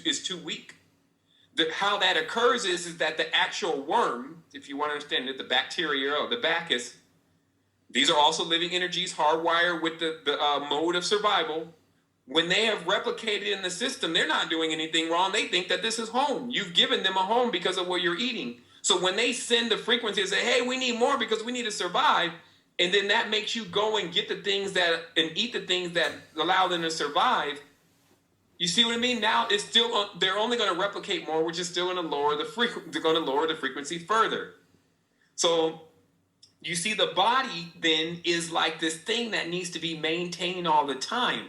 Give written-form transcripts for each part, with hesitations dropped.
is too weak. How that occurs is that the actual worm, if you want to understand it, the bacteria or the Bacchus, these are also living energies hardwired with the mode of survival. When they have replicated in the system, they're not doing anything wrong. They think that this is home. You've given them a home because of what you're eating. So when they send the frequency and say, hey, we need more because we need to survive, and then that makes you go and get the things that and eat the things that allow them to survive. You see what I mean? Now it's still they're only going to replicate more, which is still going to lower the they're going to lower the frequency further. So you see, the body then is like this thing that needs to be maintained all the time.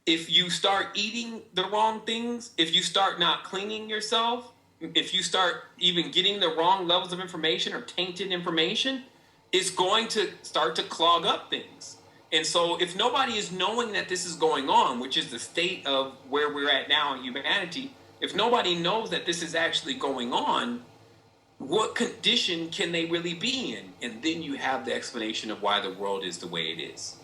If you start eating the wrong things, if you start not cleaning yourself, if you start even getting the wrong levels of information or tainted information, it's going to start to clog up things. And so if nobody is knowing that this is going on, which is the state of where we're at now in humanity, if nobody knows that this is actually going on, what condition can they really be in? And then you have the explanation of why the world is the way it is.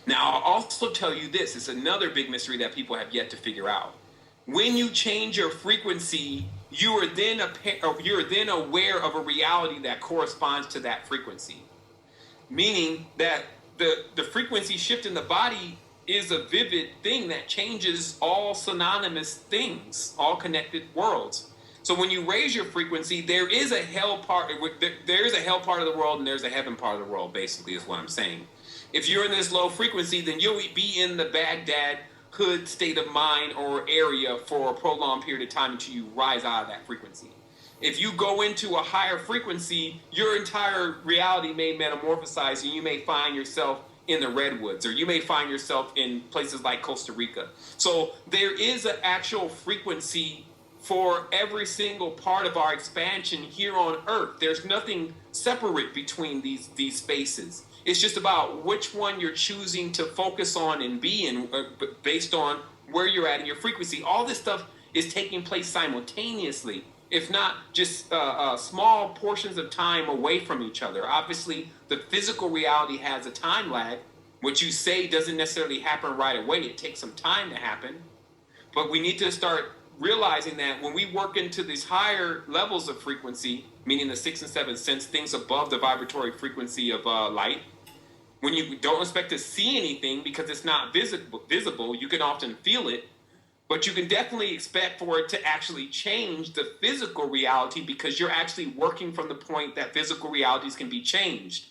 Now, I'll also tell you this. It's another big mystery that people have yet to figure out. When you change your frequency, you're then aware of a reality that corresponds to that frequency. Meaning that the frequency shift in the body is a vivid thing that changes all synonymous things, all connected worlds. So when you raise your frequency, there is a hell part. There is a hell part of the world, and there's a heaven part of the world. Basically, is what I'm saying. If you're in this low frequency, then you'll be in the Baghdad hood state of mind or area for a prolonged period of time until you rise out of that frequency. If you go into a higher frequency, your entire reality may metamorphosize, and you may find yourself in the redwoods, or you may find yourself in places like Costa Rica. So there is an actual frequency for every single part of our expansion here on Earth. There's nothing separate between these spaces. It's just about which one you're choosing to focus on and be in based on where you're at in your frequency. All this stuff is taking place simultaneously, if not just small portions of time away from each other. Obviously, the physical reality has a time lag. What you say doesn't necessarily happen right away. It takes some time to happen. But we need to start realizing that when we work into these higher levels of frequency, meaning the 6th and 7th sense, things above the vibratory frequency of light, when you don't expect to see anything because it's not visible, you can often feel it, but you can definitely expect for it to actually change the physical reality because you're actually working from the point that physical realities can be changed.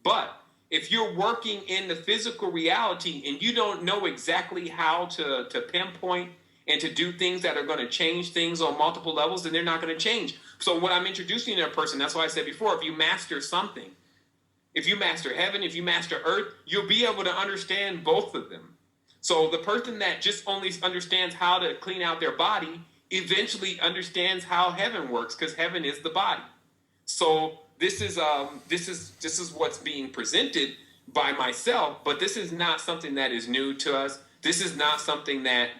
But if you're working in the physical reality and you don't know exactly how to pinpoint and to do things that are going to change things on multiple levels, then they're not going to change. So what I'm introducing to a person, that's why I said before, if you master something, if you master heaven, if you master earth, you'll be able to understand both of them. So the person that just only understands how to clean out their body eventually understands how heaven works, because heaven is the body. So this is what's being presented by myself, but this is not something that is new to us. This is not something that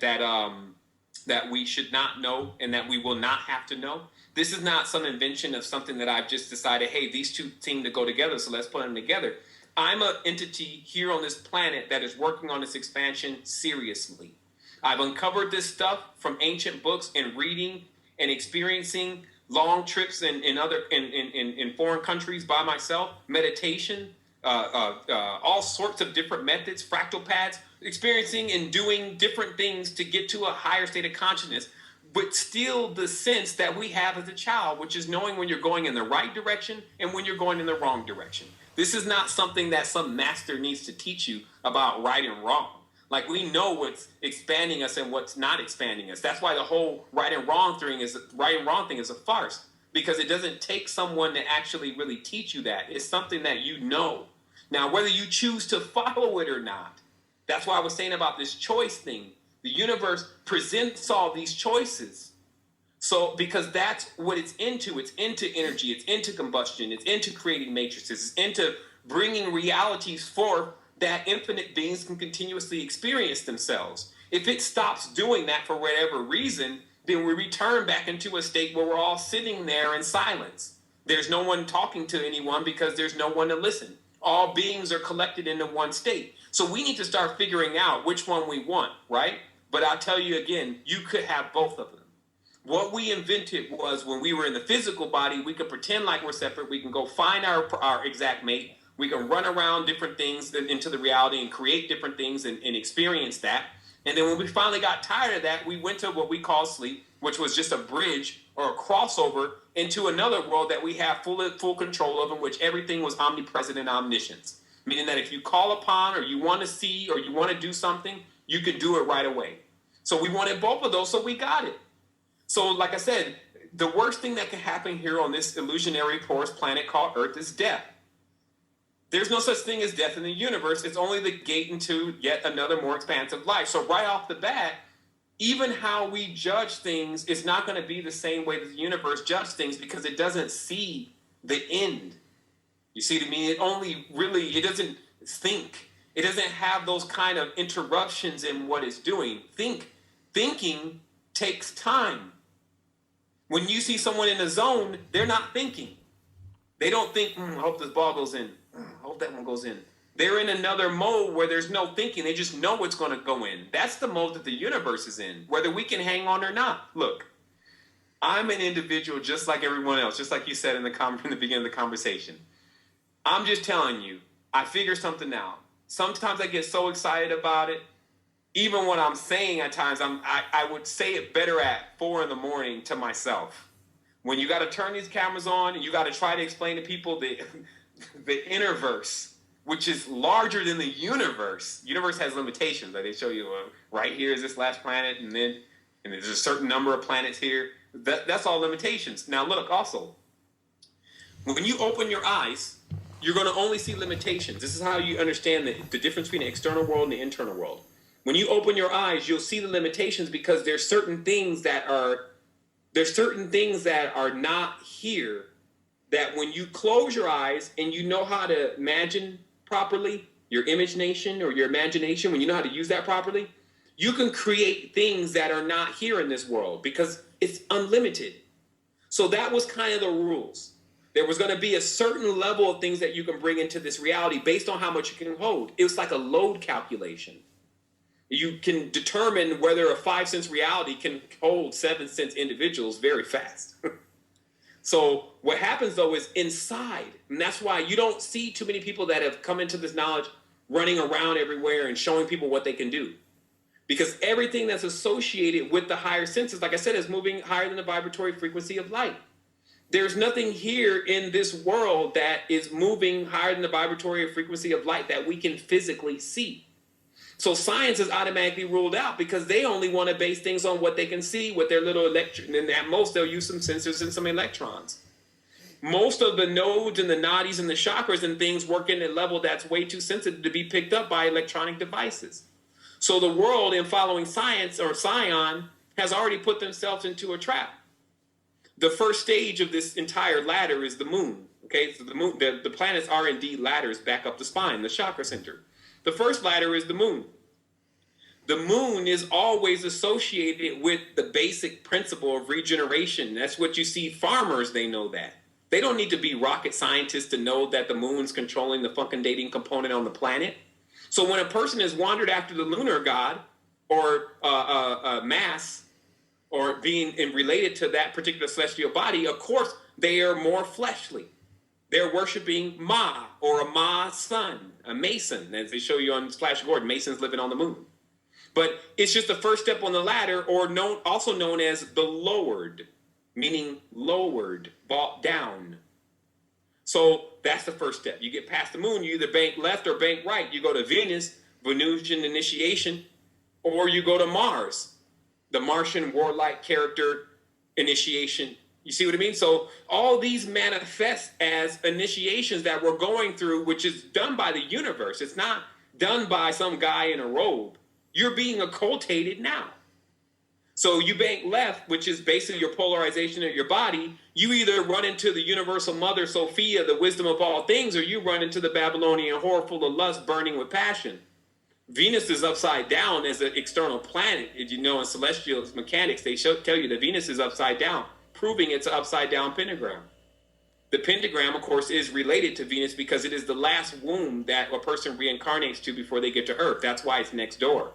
we should not know and that we will not have to know. This is not some invention of something that I've just decided, hey, these two seem to go together, so let's put them together. I'm an entity here on this planet that is working on this expansion seriously. I've uncovered this stuff from ancient books and reading and experiencing long trips in foreign countries by myself, meditation, all sorts of different methods, fractal paths, experiencing and doing different things to get to a higher state of consciousness, but still the sense that we have as a child, which is knowing when you're going in the right direction and when you're going in the wrong direction. This is not something that some master needs to teach you about right and wrong. Like, we know what's expanding us and what's not expanding us. That's why the whole right and wrong thing is a farce, because it doesn't take someone to actually really teach you that. It's something that you know. Now, whether you choose to follow it or not, that's why I was saying about this choice thing. The universe presents all these choices. So, because that's what it's into. It's into energy. It's into combustion. It's into creating matrices. It's into bringing realities forth that infinite beings can continuously experience themselves. If it stops doing that for whatever reason, then we return back into a state where we're all sitting there in silence. There's no one talking to anyone because there's no one to listen. All beings are collected into one state. So we need to start figuring out which one we want, right? But I'll tell you again, you could have both of them. What we invented was when we were in the physical body, we could pretend like we're separate. We can go find our exact mate. We can run around different things into the reality and create different things and experience that. And then when we finally got tired of that, we went to what we call sleep, which was just a bridge or a crossover into another world that we have full control of, in which everything was omnipresent and omniscient. Meaning that if you call upon or you want to see or you want to do something, you can do it right away. So we wanted both of those, so we got it. So like I said, the worst thing that can happen here on this illusionary porous planet called Earth is death. There's no such thing as death in the universe. It's only the gate into yet another more expansive life. So right off the bat, even how we judge things is not going to be the same way that the universe judges things, because it doesn't see the end. You see what I mean? It doesn't think. It doesn't have those kind of interruptions in what it's doing. Thinking takes time. When you see someone in a zone, they're not thinking. They don't think, I hope this ball goes in. I hope that one goes in. They're in another mode where there's no thinking. They just know it's going to go in. That's the mode that the universe is in, whether we can hang on or not. Look, I'm an individual just like everyone else, just like you said in the beginning of the conversation. I'm just telling you, I figure something out. Sometimes I get so excited about it. Even when I'm saying at times, I would say it better at 4 a.m. to myself. When you got to turn these cameras on and you got to try to explain to people the interverse, which is larger than the universe. Universe has limitations. Like they show you right here is this last planet, and there's a certain number of planets here. That's all limitations. Now look, also, when you open your eyes, you're going to only see limitations. This is how you understand the difference between the external world and the internal world. When you open your eyes, you'll see the limitations, because there's certain things that are not here, that when you close your eyes and you know how to imagine properly, your imagination or your imagination, when you know how to use that properly, you can create things that are not here in this world, because it's unlimited. So that was kind of the rules. There was going to be a certain level of things that you can bring into this reality based on how much you can hold. It was like a load calculation. You can determine whether a 5-sense reality can hold 7-sense individuals very fast. So what happens, though, is inside. And that's why you don't see too many people that have come into this knowledge running around everywhere and showing people what they can do. Because everything that's associated with the higher senses, like I said, is moving higher than the vibratory frequency of light. There's nothing here in this world that is moving higher than the vibratory frequency of light that we can physically see. So science is automatically ruled out, because they only want to base things on what they can see with their little electron. And at most, they'll use some sensors and some electrons. Most of the nodes and the nadis and the chakras and things work in a level that's way too sensitive to be picked up by electronic devices. So the world, in following science or Scion, has already put themselves into a trap. The first stage of this entire ladder is the moon. Okay, so the planets are indeed ladders back up the spine, the chakra center. The first ladder is the moon. The moon is always associated with the basic principle of regeneration. That's what you see farmers, they know that. They don't need to be rocket scientists to know that the moon's controlling the fecundating component on the planet. So when a person has wandered after the lunar god or mass or being related to that particular celestial body, of course, they are more fleshly. They're worshiping Ma, or a Ma sun, a Mason, as they show you on Flash Gordon. Masons living on the moon. But it's just the first step on the ladder, or also known as the lowered, meaning lowered, brought down. So that's the first step. You get past the moon, you either bank left or bank right. You go to Venus, Venusian initiation, or you go to Mars, the Martian warlike character initiation. You see what I mean? So all these manifest as initiations that we're going through, which is done by the universe. It's not done by some guy in a robe. You're being occultated now. So you bank left, which is basically your polarization of your body. You either run into the universal mother, Sophia, the wisdom of all things, or you run into the Babylonian whore full of lust, burning with passion. Venus is upside down as an external planet. As you know, in celestial mechanics, they tell you that Venus is upside down, proving it's an upside down pentagram. The pentagram, of course, is related to Venus because it is the last womb that a person reincarnates to before they get to Earth. That's why it's next door.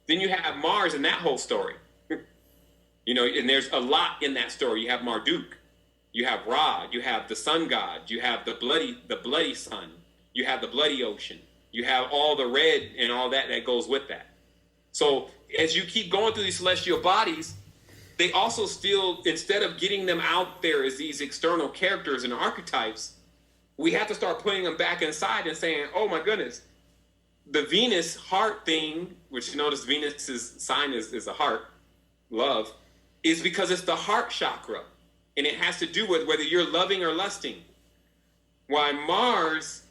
Then you have Mars in that whole story. And there's a lot in that story. You have Marduk, you have Ra, you have the sun god, you have the bloody sun, you have the bloody ocean, you have all the red and all that goes with that. So as you keep going through these celestial bodies, they also still, instead of getting them out there as these external characters and archetypes, we have to start putting them back inside and saying, oh my goodness, the Venus heart thing, which you notice Venus's sign is a heart, love, is because it's the heart chakra. And it has to do with whether you're loving or lusting. While Mars,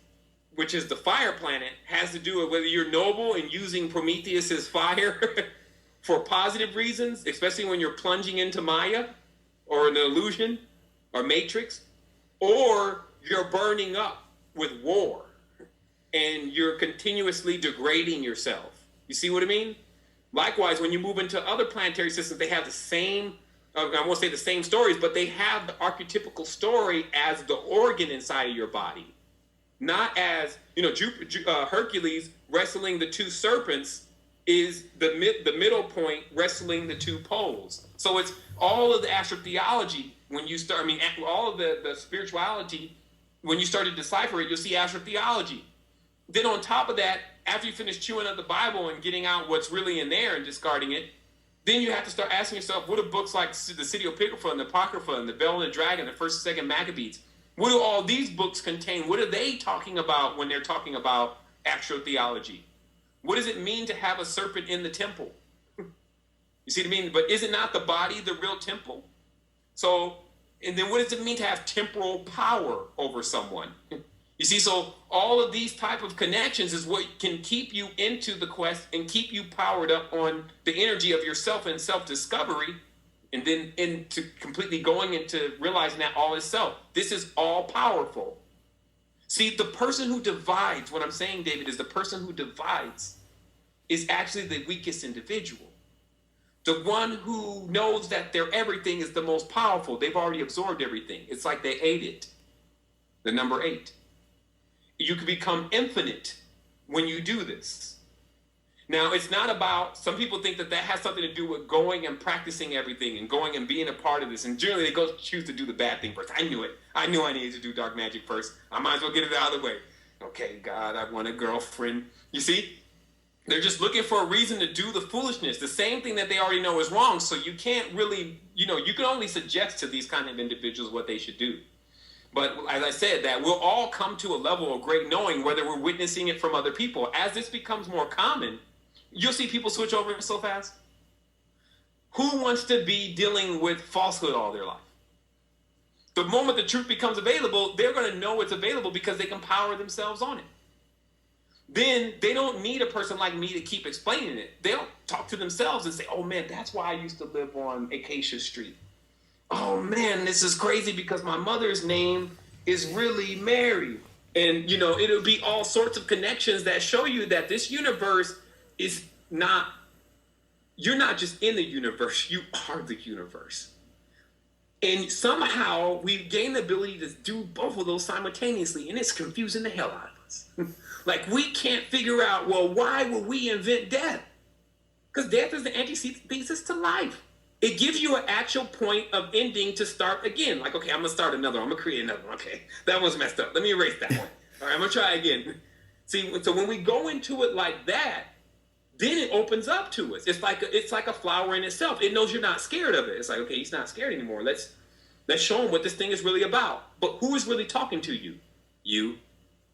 which is the fire planet, has to do with whether you're noble and using Prometheus's fire for positive reasons, especially when you're plunging into Maya or an illusion or Matrix, or you're burning up with war and you're continuously degrading yourself. You see what I mean? Likewise, when you move into other planetary systems, they have the same, I won't say the same stories, but they have the archetypical story as the organ inside of your body. Not as, Hercules wrestling the two serpents is the middle point wrestling the two poles. So it's all of the astrotheology. When you start, all of the spirituality, when you start to decipher it, you'll see astrotheology. Then on top of that, after you finish chewing up the Bible and getting out what's really in there and discarding it, then you have to start asking yourself, what do books like the City of Apocrypha and the Apocrypha and the Bell and the Dragon, the First and Second Maccabees, what do all these books contain? What are they talking about when they're talking about astrotheology? What does it mean to have a serpent in the temple? You see what I mean? But is it not the body the real temple? So, and then what does it mean to have temporal power over someone? You see, so all of these type of connections is what can keep you into the quest and keep you powered up on the energy of yourself and self-discovery, and then into completely going into realizing that all is self. This is all powerful. See, the person who divides, what I'm saying, David, is the person who divides is actually the weakest individual. The one who knows that their everything is the most powerful. They've already absorbed everything. It's like they ate it. The number 8. You can become infinite when you do this. Now, it's not about, some people think that has something to do with going and practicing everything and going and being a part of this. And generally, they go choose to do the bad thing first. I knew it. I knew I needed to do dark magic first. I might as well get it out of the way. Okay, God, I want a girlfriend. You see? They're just looking for a reason to do the foolishness, the same thing that they already know is wrong. So you can't really, you can only suggest to these kind of individuals what they should do. But as I said, that we'll all come to a level of great knowing, whether we're witnessing it from other people. As this becomes more common, you'll see people switch over so fast. Who wants to be dealing with falsehood all their life? The moment the truth becomes available, they're going to know it's available because they can power themselves on it. Then they don't need a person like me to keep explaining it. They'll talk to themselves and say, oh man, that's why I used to live on Acacia Street. Oh man, this is crazy because my mother's name is really Mary. And, it'll be all sorts of connections that show you that this universe is not, you're not just in the universe, you are the universe. And somehow we've gained the ability to do both of those simultaneously, and it's confusing the hell out of us. Like, we can't figure out, well, why would we invent death? Because death is the antithesis to life. It gives you an actual point of ending to start again. Like, okay, I'm going to start another one. I'm going to create another one. Okay, that one's messed up. Let me erase that one. All right, I'm going to try again. See, so when we go into it like that, then it opens up to us. It's like a flower in itself. It knows you're not scared of it. It's like, okay, he's not scared anymore. Let's show him what this thing is really about. But who is really talking to you? You.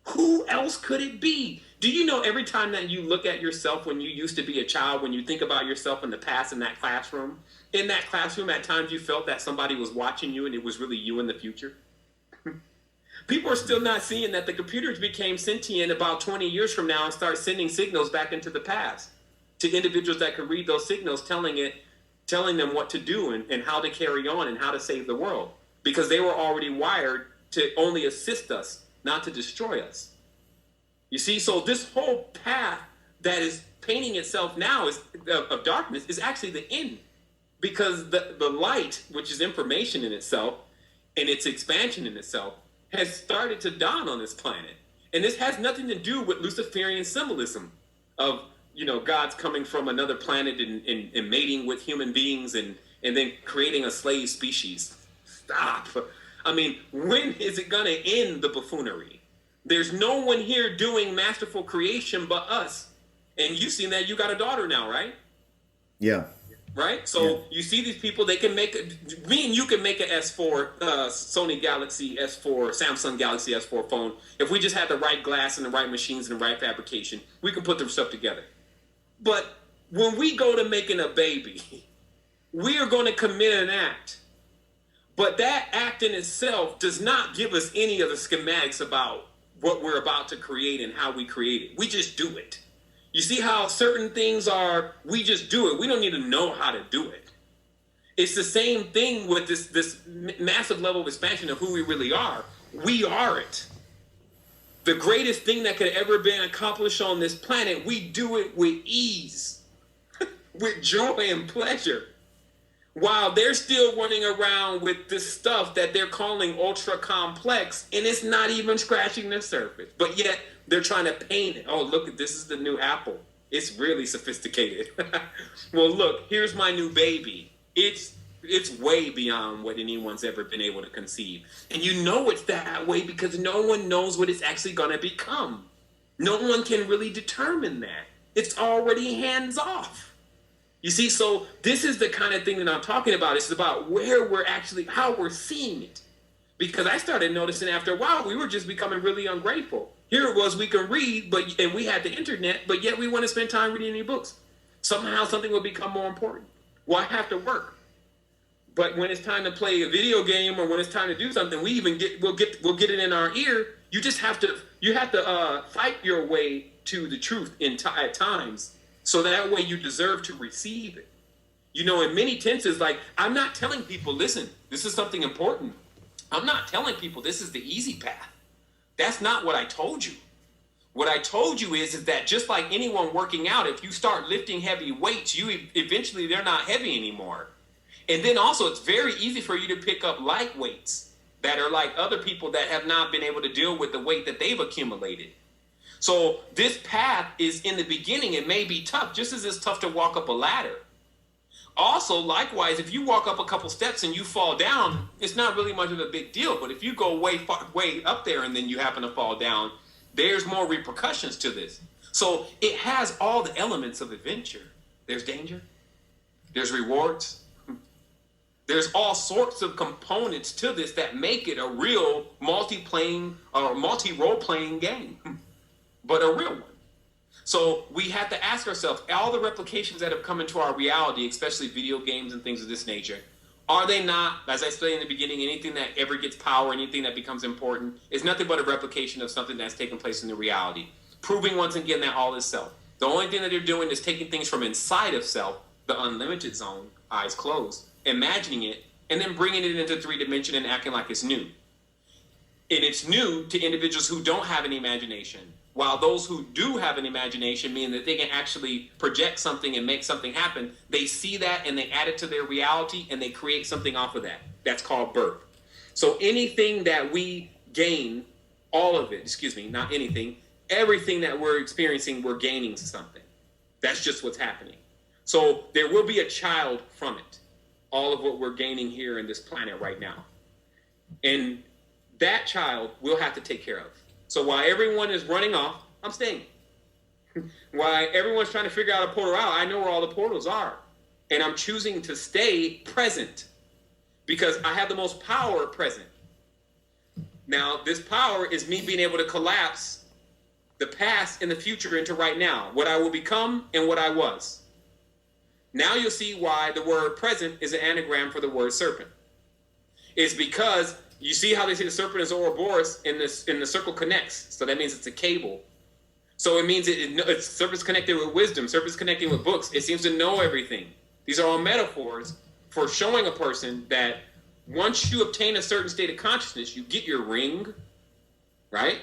Who else could it be? Do you know every time that you look at yourself when you used to be a child, when you think about yourself in the past in that classroom, at times you felt that somebody was watching you and it was really you in the future? People are still not seeing that the computers became sentient about 20 years from now and start sending signals back into the past to individuals that could read those signals, telling them what to do and how to carry on and how to save the world, because they were already wired to only assist us, not to destroy us. You see, so this whole path that is painting itself now of darkness is actually the end, because the light, which is information in itself and its expansion in itself, has started to dawn on this planet. And this has nothing to do with Luciferian symbolism of God's coming from another planet and mating with human beings and then creating a slave species. Stop. I mean, when is it going to end the buffoonery? There's no one here doing masterful creation but us. And you've seen that. You got a daughter now, right? Yeah. Right? So you see these people, they can make, me and you can make an S4, Sony Galaxy S4, Samsung Galaxy S4 phone. If we just had the right glass and the right machines and the right fabrication, we can put the stuff together. But when we go to making a baby, we are going to commit an act. But that act in itself does not give us any of the schematics about what we're about to create and how we create it. We just do it. You see how certain things are, we just do it. We don't need to know how to do it. It's the same thing with this massive level of expansion of who we really are. We are it. The greatest thing that could ever been accomplished on this planet, we do it with ease, with joy and pleasure. While they're still running around with this stuff that they're calling ultra complex, and it's not even scratching the surface. But yet they're trying to paint it. Oh, look, this is the new Apple. It's really sophisticated. Well, look, here's my new baby. It's way beyond what anyone's ever been able to conceive. And you know it's that way because no one knows what it's actually going to become. No one can really determine that. It's already hands off. You see, so this is the kind of thing that I'm talking about. It's about where we're actually, how we're seeing it. Because I started noticing after a while, we were just becoming really ungrateful. Here it was, we can read, and we had the internet, but yet we want to spend time reading any books. Somehow something will become more important. Well, I have to work. But when it's time to play a video game or when it's time to do something, we'll get it in our ear. You have to fight your way to the truth at times. So that way you deserve to receive it. In many tenses, like, I'm not telling people, listen, this is something important. I'm not telling people this is the easy path. That's not what I told you. What I told you is that just like anyone working out, if you start lifting heavy weights, eventually they're not heavy anymore. And then also it's very easy for you to pick up light weights that are like other people that have not been able to deal with the weight that they've accumulated. So this path is, in the beginning, it may be tough, just as it's tough to walk up a ladder. Also, likewise, if you walk up a couple steps and you fall down, it's not really much of a big deal. But if you go way up there and then you happen to fall down, there's more repercussions to this. So it has all the elements of adventure. There's danger. There's rewards. There's all sorts of components to this that make it a real multi-role playing game. But a real one. So we have to ask ourselves, all the replications that have come into our reality, especially video games and things of this nature, are they not, as I explained in the beginning, anything that ever gets power, anything that becomes important, is nothing but a replication of something that's taken place in the reality. Proving once again that all is self. The only thing that they're doing is taking things from inside of self, the unlimited zone, eyes closed, imagining it, and then bringing it into 3D and acting like it's new. And it's new to individuals who don't have an imagination. While those who do have an imagination, meaning that they can actually project something and make something happen, they see that and they add it to their reality and they create something off of that. That's called birth. So anything that we gain, all of it, not anything, everything that we're experiencing, we're gaining something. That's just what's happening. So there will be a child from it, all of what we're gaining here in this planet right now. And that child we'll have to take care of. So while everyone is running off, I'm staying. While everyone's trying to figure out a portal out, I know where all the portals are. And I'm choosing to stay present because I have the most power present. Now, this power is me being able to collapse the past and the future into right now, what I will become and what I was. Now you'll see why the word present is an anagram for the word serpent. It's because you see how they say the serpent is Ouroboros and the circle connects. So that means it's a cable. So it means it's serpent's connected with wisdom. Serpent's connected with books. It seems to know everything. These are all metaphors for showing a person that once you obtain a certain state of consciousness, you get your ring, right?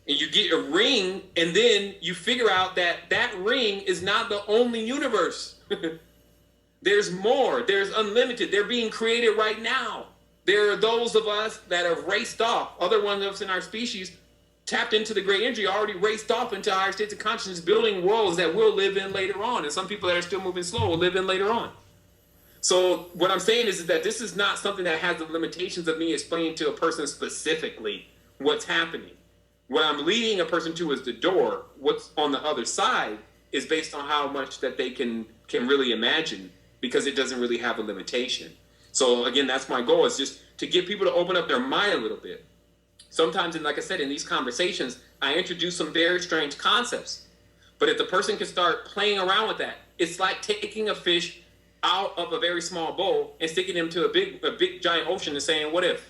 And you get your ring, and then you figure out that that ring is not the only universe. There's more. There's unlimited. They're being created right now. There are those of us that have raced off, other ones of us in our species, tapped into the great energy, already raced off into higher states of consciousness, building worlds that we'll live in later on. And some people that are still moving slow will live in later on. So what I'm saying is that this is not something that has the limitations of me explaining to a person specifically what's happening. What I'm leading a person to is the door. What's on the other side is based on how much that they can really imagine, because it doesn't really have a limitation. So again, that's my goal, is just to get people to open up their mind a little bit. Sometimes, and like I said, in these conversations, I introduce some very strange concepts. But if the person can start playing around with that, it's like taking a fish out of a very small bowl and sticking him to a big giant ocean and saying, what if?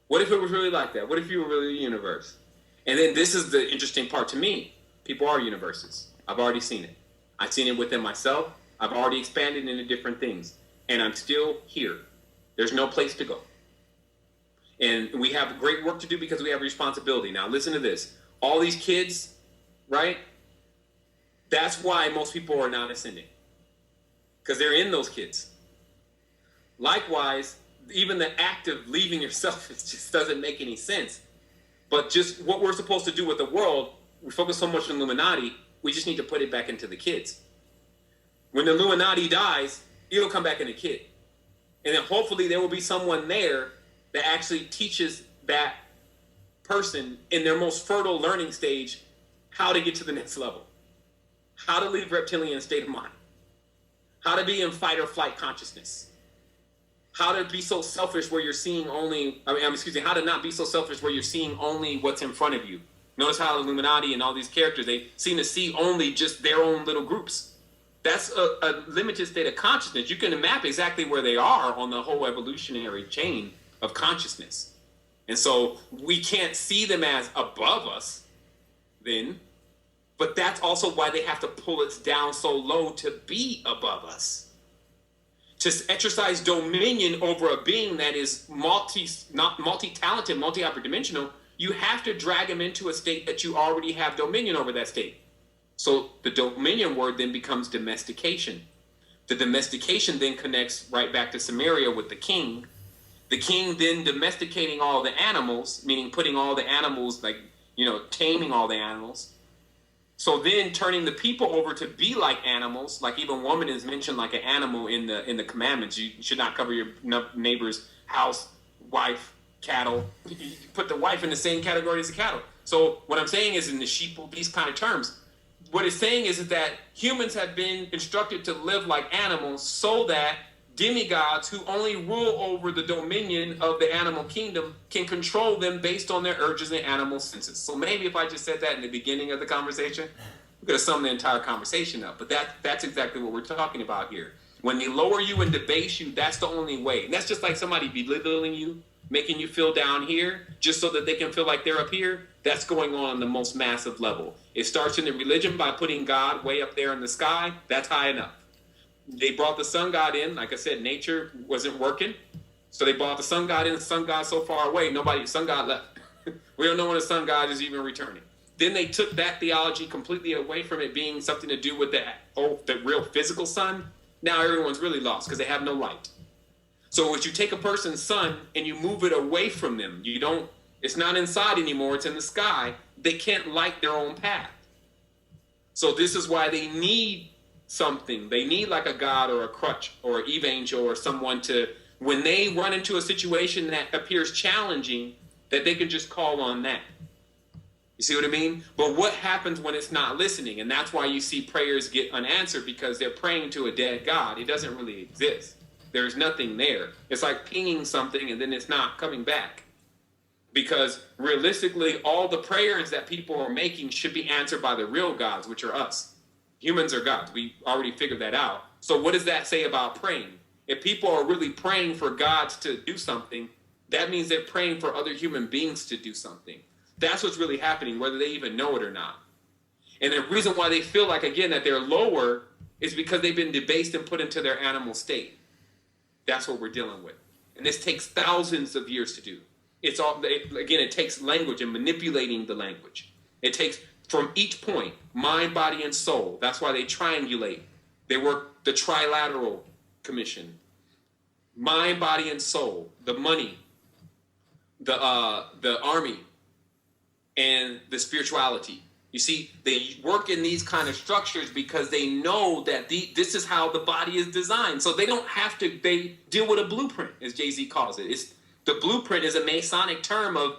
What if it was really like that? What if you were really the universe? And then this is the interesting part to me. People are universes. I've already seen it. I've seen it within myself. I've already expanded into different things. And I'm still here. There's no place to go. And we have great work to do because we have responsibility. Now listen to this. All these kids, right? That's why most people are not ascending. Because they're in those kids. Likewise, even the act of leaving yourself, it just doesn't make any sense. But just what we're supposed to do with the world, we focus so much on Illuminati, we just need to put it back into the kids. When the Illuminati dies, it'll come back in the kid. And then hopefully there will be someone there that actually teaches that person in their most fertile learning stage how to get to the next level. How to leave reptilian state of mind. How to be in fight or flight consciousness. How to be so selfish where you're seeing only, how to not be so selfish where you're seeing only what's in front of you. Notice how Illuminati and all these characters, they seem to see only just their own little groups. That's a limited state of consciousness. You can map exactly where they are on the whole evolutionary chain of consciousness. And so we can't see them as above us then, but that's also why they have to pull us down so low to be above us. To exercise dominion over a being that is multi-talented, multi-hyperdimensional, you have to drag them into a state that you already have dominion over that state. So the dominion word then becomes domestication. The domestication then connects right back to Samaria with the king. The king then domesticating all the animals, meaning putting all the animals, taming all the animals. So then turning the people over to be like animals, like even woman is mentioned like an animal in the commandments. You should not cover your neighbor's house, wife, cattle. You put the wife in the same category as the cattle. So what I'm saying is in the sheep, these kind of terms, what it's saying is that humans have been instructed to live like animals so that demigods who only rule over the dominion of the animal kingdom can control them based on their urges and animal senses. So maybe if I just said that in the beginning of the conversation, we could have summed the entire conversation up. But that's exactly what we're talking about here. When they lower you and debase you, that's the only way. And that's just like somebody belittling you, making you feel down here, just so that they can feel like they're up here. That's going on the most massive level. It starts in the religion by putting God way up there in the sky. That's high enough. They brought the sun god in. Like I said, nature wasn't working. So they brought the sun god in. The sun god so far away, sun god left. We don't know when the sun god is even returning. Then they took that theology completely away from it being something to do with the real physical sun. Now everyone's really lost because they have no light. So if you take a person's sun and you move it away from them, it's not inside anymore, it's in the sky, they can't light their own path. So this is why they need something. They need like a god or a crutch or an evangel or someone to, when they run into a situation that appears challenging, that they can just call on that. You see what I mean? But what happens when it's not listening? And that's why you see prayers get unanswered, because they're praying to a dead God. It doesn't really exist. There's nothing there. It's like pinging something and then it's not coming back. Because realistically, all the prayers that people are making should be answered by the real gods, which are us. Humans are gods. We already figured that out. So what does that say about praying? If people are really praying for gods to do something, that means they're praying for other human beings to do something. That's what's really happening, whether they even know it or not. And the reason why they feel like, again, that they're lower is because they've been debased and put into their animal state. That's what we're dealing with. And this takes thousands of years to do. It takes language and manipulating the language. It takes, from each point, mind, body, and soul. That's why they triangulate. They work the trilateral commission. Mind, body, and soul. The money. The army. and the spirituality. You see, they work in these kind of structures because they know that this is how the body is designed. So they don't have to, they deal with a blueprint, as Jay-Z calls it. The blueprint is a Masonic term of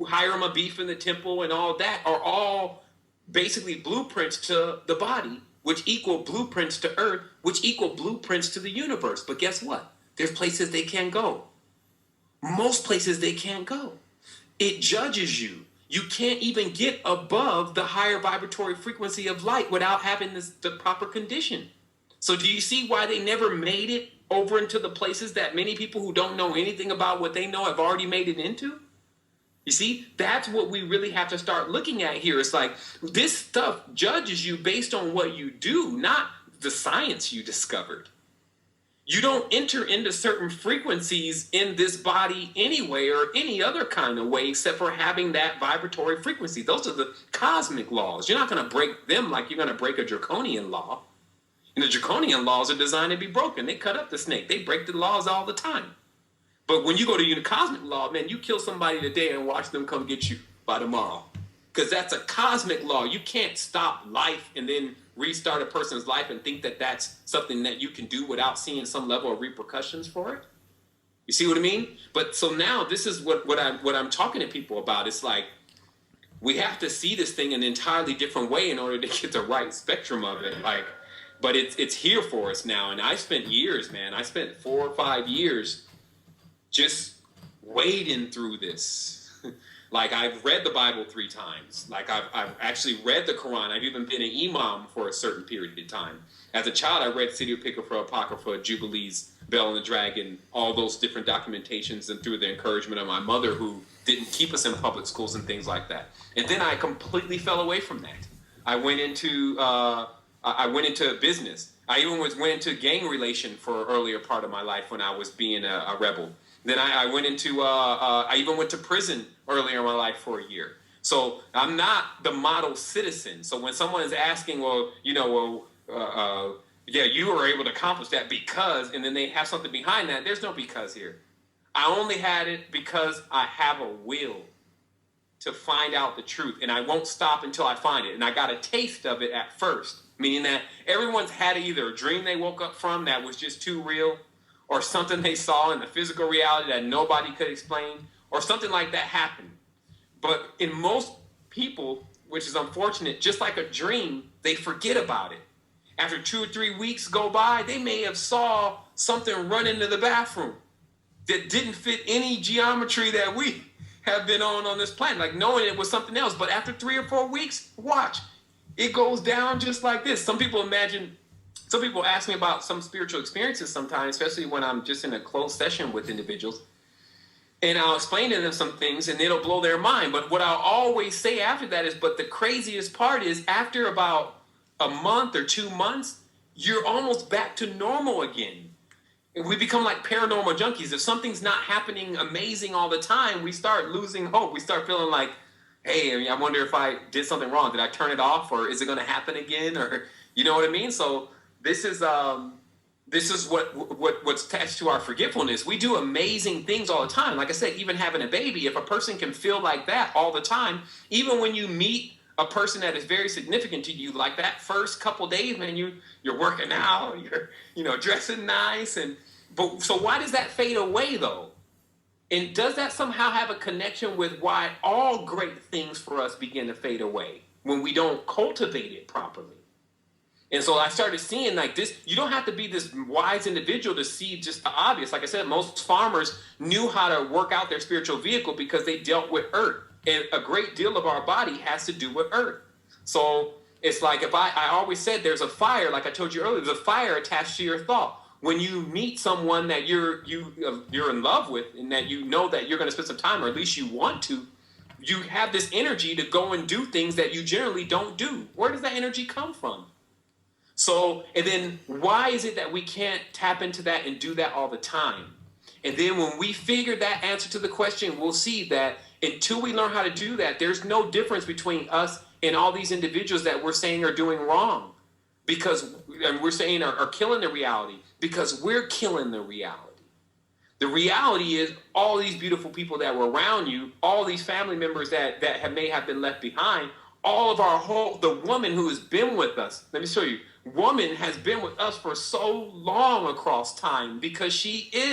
Hiram Abiff in the temple and all that are all basically blueprints to the body, which equal blueprints to earth, which equal blueprints to the universe. But guess what? There's places they can't go. Most places they can't go. It judges you. You can't even get above the higher vibratory frequency of light without having the proper condition. So do you see why they never made it over into the places that many people who don't know anything about what they know have already made it into? You see, that's what we really have to start looking at here. It's like this stuff judges you based on what you do, not the science you discovered. You don't enter into certain frequencies in this body anyway or any other kind of way except for having that vibratory frequency. Those are the cosmic laws. You're not going to break them like you're going to break a draconian law. And the draconian laws are designed to be broken. They cut up the snake. They break the laws all the time. But when you go to the cosmic law, man, you kill somebody today and watch them come get you by tomorrow. Because that's a cosmic law. You can't stop life and then restart a person's life and think that that's something that you can do without seeing some level of repercussions for it. You see what I mean? But so now this is what I'm talking to people about. It's like we have to see this thing in an entirely different way in order to get the right spectrum of it. But it's here for us now. And I spent years, man. I spent 4 or 5 years just wading through this. Like, I've read the Bible 3 times. Like, I've actually read the Quran. I've even been an imam for a certain period of time. As a child, I read City of Apocrypha, Jubilees, Bell and the Dragon, all those different documentations, and through the encouragement of my mother, who didn't keep us in public schools and things like that. And then I completely fell away from that. I went into business. I even went into gang relation for an earlier part of my life when I was being a rebel. Then I went into, I even went to prison earlier in my life for a year. So I'm not the model citizen. So when someone is asking, well, yeah, you were able to accomplish that because, and then they have something behind that, there's no because here. I only had it because I have a will to find out the truth. And I won't stop until I find it. And I got a taste of it at first, meaning that everyone's had either a dream they woke up from that was just too real, or something they saw in the physical reality that nobody could explain, or something like that happened. But in most people, which is unfortunate, just like a dream, they forget about it. After 2 or 3 weeks go by, they may have saw something run into the bathroom that didn't fit any geometry that we have been on this planet, like knowing it was something else. But after 3 or 4 weeks, watch, it goes down just like this. Some people ask me about some spiritual experiences sometimes, especially when I'm just in a closed session with individuals. And I'll explain to them some things and it'll blow their mind. But what I'll always say after that is, but the craziest part is after about a month or 2 months, you're almost back to normal again. And we become like paranormal junkies. If something's not happening amazing all the time, we start losing hope. We start feeling like, hey, I wonder if I did something wrong. Did I turn it off, or is it going to happen again? Or, you know what I mean? So this is what's attached to our forgetfulness. We do amazing things all the time. Like I said, even having a baby, if a person can feel like that all the time, even when you meet a person that is very significant to you, like that first couple days, man, you're working out, you're dressing nice, but so why does that fade away though? And does that somehow have a connection with why all great things for us begin to fade away when we don't cultivate it properly? And so I started seeing like this. You don't have to be this wise individual to see just the obvious. Like I said, most farmers knew how to work out their spiritual vehicle because they dealt with earth. And a great deal of our body has to do with earth. So it's like if I always said there's a fire, like I told you earlier, there's a fire attached to your thought. When you meet someone that you're in love with and that you know that you're going to spend some time, or at least you want to, you have this energy to go and do things that you generally don't do. Where does that energy come from? So, and then why is it that we can't tap into that and do that all the time? And then when we figure that answer to the question, we'll see that until we learn how to do that, there's no difference between us and all these individuals that we're saying are doing wrong. And we're saying are killing the reality, because we're killing the reality. The reality is all these beautiful people that were around you, all these family members that may have been left behind, all of the woman who has been with us, let me show you, woman has been with us for so long across time because she is